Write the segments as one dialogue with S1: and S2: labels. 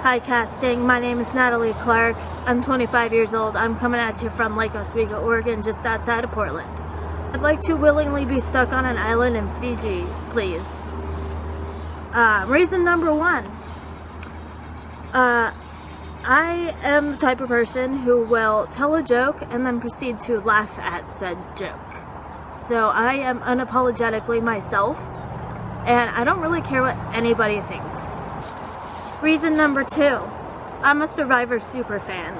S1: Hi casting, my name is Natalie Clark. I'm 25 years old. I'm coming at you from Lake Oswego, Oregon, just outside of Portland. I'd like to willingly be stuck on an island in Fiji, please. Reason number one. I am the type of person who will tell a joke and then proceed to laugh at said joke. So I am unapologetically myself, and I don't really care what anybody thinks. Reason number two, I'm a Survivor super fan,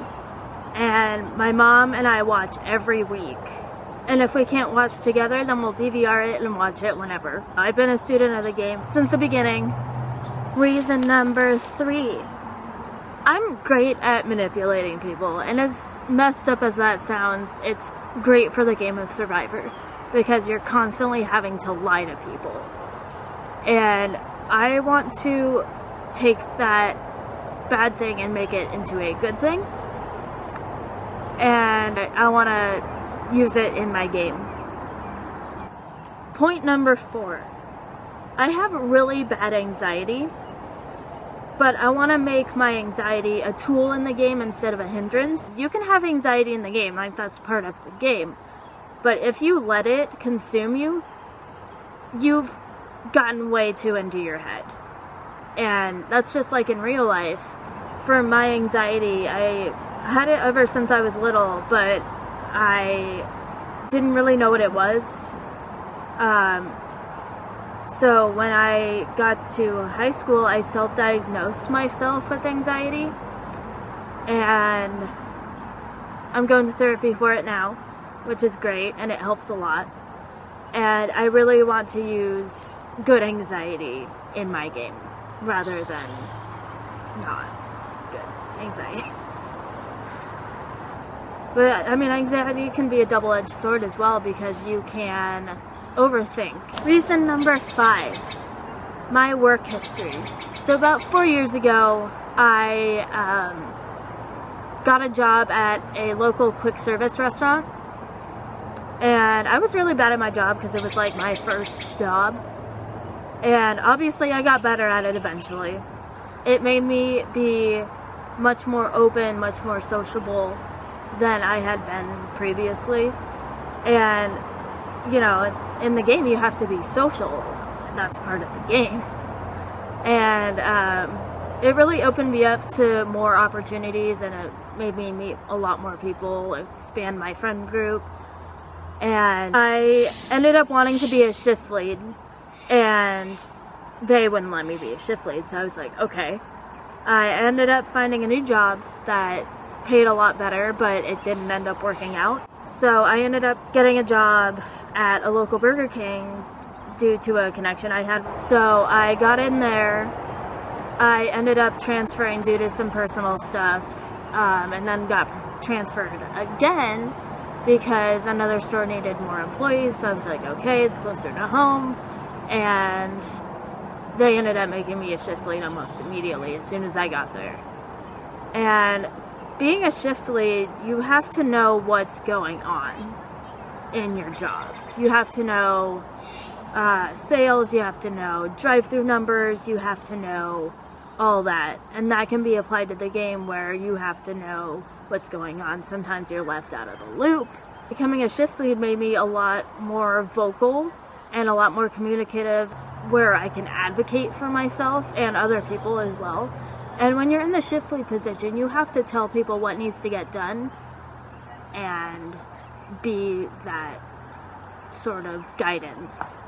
S1: and my mom and I watch every week. And if we can't watch together, then we'll DVR it and watch it whenever. I've been a student of the game since the beginning. Reason number three, I'm great at manipulating people, and as messed up as that sounds, it's great for the game of Survivor, because you're constantly having to lie to people. And I want to take that bad thing and make it into a good thing, and I want to use it in my game. Point number four, I have really bad anxiety, but I want to make my anxiety a tool in the game instead of a hindrance. You can have anxiety in the game, like that's part of the game, but if you let it consume you, you've gotten way too into your head. And that's just like in real life. For my anxiety, I had it ever since I was little, but I didn't really know what it was. So when I got to high school, I self-diagnosed myself with anxiety, and I'm going to therapy for it now, which is great, and it helps a lot. And I really want to use good anxiety in my game, rather than not good anxiety. But I mean, anxiety can be a double-edged sword as well, because you can overthink. Reason number five, my work history. So about 4 years ago, I got a job at a local quick service restaurant, and I was really bad at my job because it was like my first job. And obviously I got better at it eventually. It made me be much more open, much more sociable than I had been previously. And, you know, in the game you have to be social. That's part of the game. And it really opened me up to more opportunities, and it made me meet a lot more people, expand my friend group. And I ended up wanting to be a shift lead, and they wouldn't let me be a shift lead, so I was like, okay. I ended up finding a new job that paid a lot better, but it didn't end up working out. So I ended up getting a job at a local Burger King due to a connection I had. So I got in there, I ended up transferring due to some personal stuff, and then got transferred again because another store needed more employees, so I was like, okay, it's closer to home. And they ended up making me a shift lead almost immediately as soon as I got there. And being a shift lead, you have to know what's going on in your job. You have to know sales, you have to know drive-through numbers, you have to know all that. And that can be applied to the game, where you have to know what's going on. Sometimes you're left out of the loop. Becoming a shift lead made me a lot more vocal and a lot more communicative, where I can advocate for myself and other people as well. And when you're in the shift lead position, you have to tell people what needs to get done and be that sort of guidance.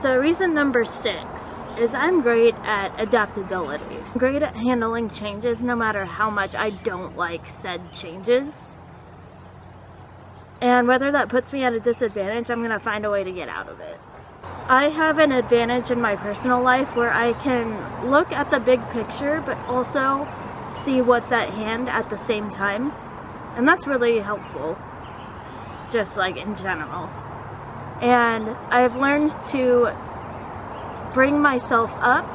S1: So reason number six is I'm great at adaptability. I'm great at handling changes, no matter how much I don't like said changes. And whether that puts me at a disadvantage, I'm going to find a way to get out of it. I have an advantage in my personal life where I can look at the big picture, but also see what's at hand at the same time. And that's really helpful, just like in general. And I've learned to bring myself up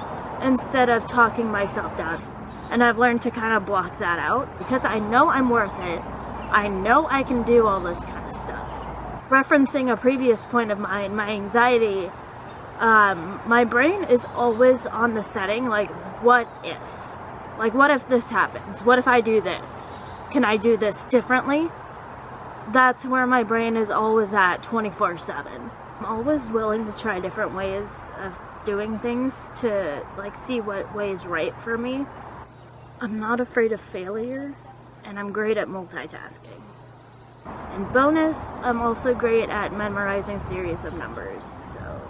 S1: instead of talking myself down. And I've learned to kind of block that out, because I know I'm worth it. I know I can do all this kind of stuff. Referencing a previous point of mine, my anxiety, my brain is always on the setting, like what if? Like, what if this happens? What if I do this? Can I do this differently? That's where my brain is always at 24/7. I'm always willing to try different ways of doing things to, like, see what way is right for me. I'm not afraid of failure, and I'm great at multitasking. And bonus, I'm also great at memorizing series of numbers, so...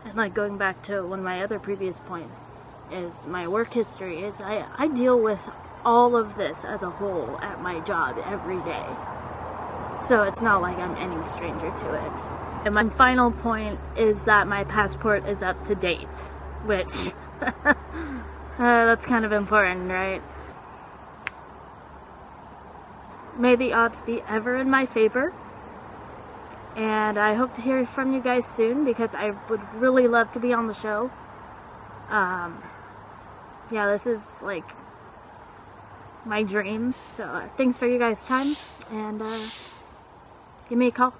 S1: And like going back to one of my other previous points, is my work history, is I deal with all of this as a whole at my job every day. So it's not like I'm any stranger to it. And my final point is that my passport is up to date, which... that's kind of important, right? May the odds be ever in my favor. And I hope to hear from you guys soon, because I would really love to be on the show. Yeah, this is like my dream. So thanks for you guys' time, and give me a call.